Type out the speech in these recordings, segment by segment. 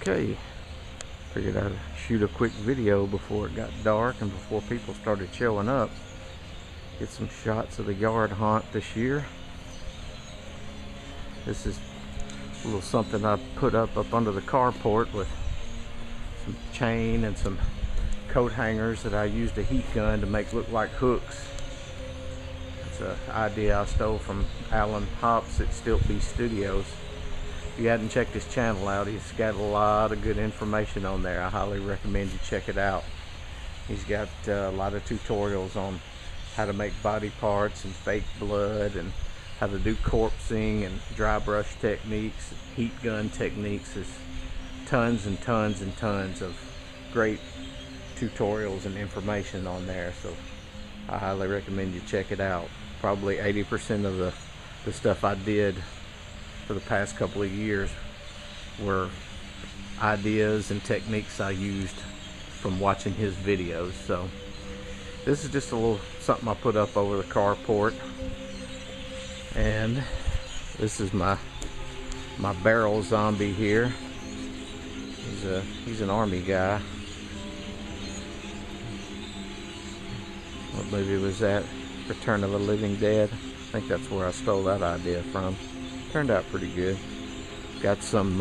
Okay, figured I'd shoot a quick video before it got dark and before people started showing up. Get some shots of the yard haunt this year. This is a little something I put up under the carport with some chain and some coat hangers that I used a heat gun to make look like hooks. It's an idea I stole from Alan Hops at Stilt Beast Studios. If you hadn't checked his channel out, he's got a lot of good information on there. I highly recommend you check it out. He's got a lot of tutorials on how to make body parts and fake blood, and how to do corpsing and dry brush techniques, heat gun techniques. There's tons and tons and tons of great tutorials and information on there, so I highly recommend you check it out. Probably 80% of the stuff I did for the past couple of years were ideas and techniques I used from watching his videos. So this is just a little something I put up over the carport, and this is my barrel zombie here. He's an army guy. What movie was that? Return of the Living Dead. I think that's where I stole that idea from. Turned out pretty good. Got some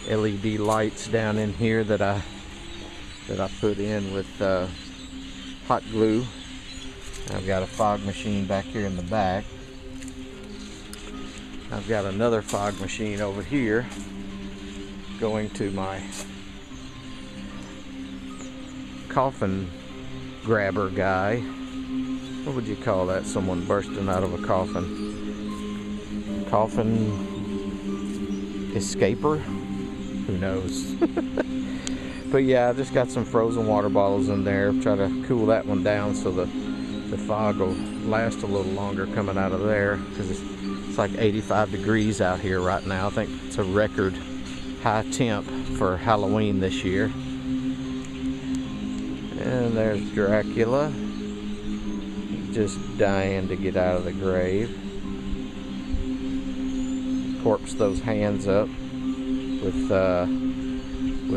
LED lights down in here that I put in with hot glue. I've got a fog machine back here in the back. I've got another fog machine over here going to my coffin grabber guy. What would you call that? Someone bursting out of a coffin. Coffin escaper? Who knows? But yeah, I just got some frozen water bottles in there. Try to cool that one down so the fog will last a little longer coming out of there, because it's like 85 degrees out here right now. I think it's a record high temp for Halloween this year. And there's Dracula, just dying to get out of the grave. Corpse those hands up with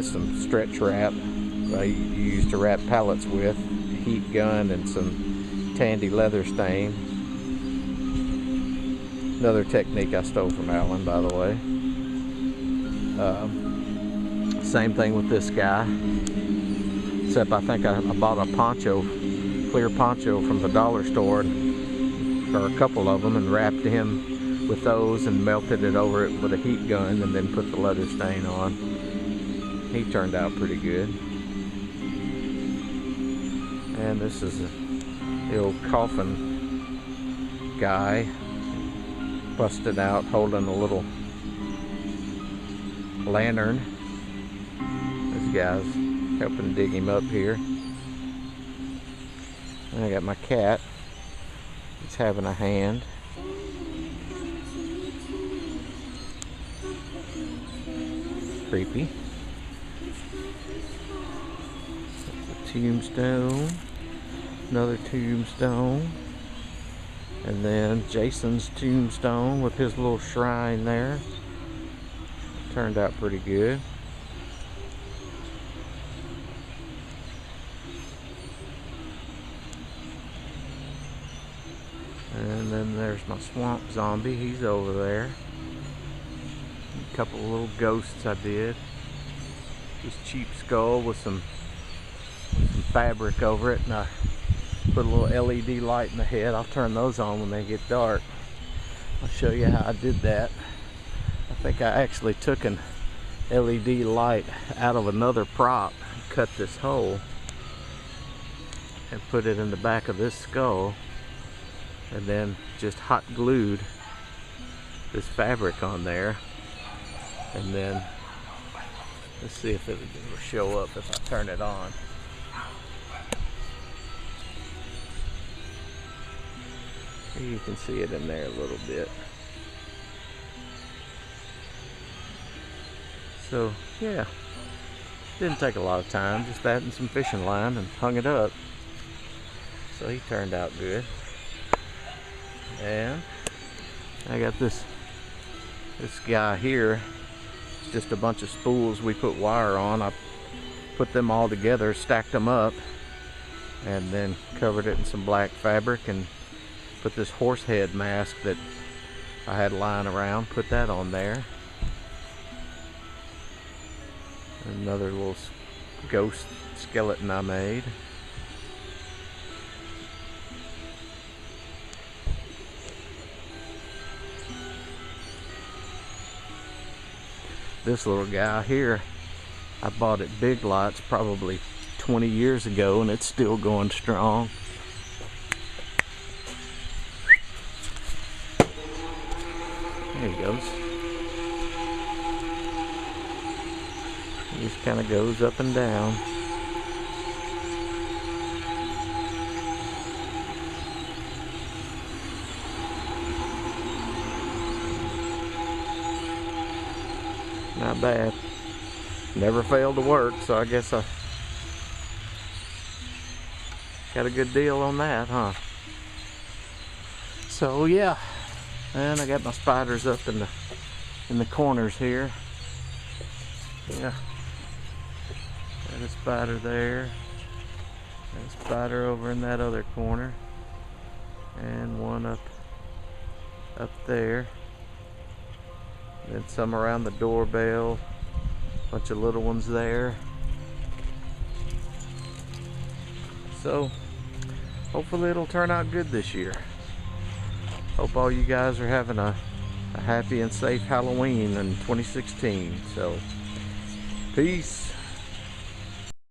some stretch wrap I used to wrap pallets with, a heat gun, and some Tandy leather stain. Another technique I stole from Alan, by the way. Same thing with this guy, except I think I bought a poncho, clear poncho from the dollar store, or a couple of them, and wrapped him with those and melted it over it with a heat gun, and then put the leather stain on. He turned out pretty good. And this is the old coffin guy, busted out holding a little lantern. This guy's helping dig him up here. And I got my cat. He's having a hand. Creepy. Tombstone, another tombstone, and then Jason's tombstone with his little shrine there. Turned out pretty good. And then there's my swamp zombie. He's over there. A couple of little ghosts I did. This cheap skull with some fabric over it, and I put a little LED light in the head. I'll turn those on when they get dark. I'll show you how I did that. I think I actually took an LED light out of another prop and cut this hole and put it in the back of this skull, and then just hot glued this fabric on there. And then let's see if it'll show up if I turn it on. You can see it in there a little bit. So yeah, didn't take a lot of time, just that and some fishing line, and hung it up. So he turned out good. And I got this guy here It's just a bunch of spools we put wire on. I put them all together, stacked them up, and then covered it in some black fabric and put this horse head mask that I had lying around, put that on there. Another little ghost skeleton I made. This little guy here, I bought at Big Lots probably 20 years ago, and it's still going strong. There he goes. He just kind of goes up and down. Not bad. Never failed to work, so I guess I got a good deal on that, huh? So yeah, and I got my spiders up in the corners here. Yeah, got a spider there, got a spider over in that other corner, and one up there. Then some around the doorbell, bunch of little ones there. So hopefully it'll turn out good this year. Hope all you guys are having a happy and safe Halloween in 2016. So peace.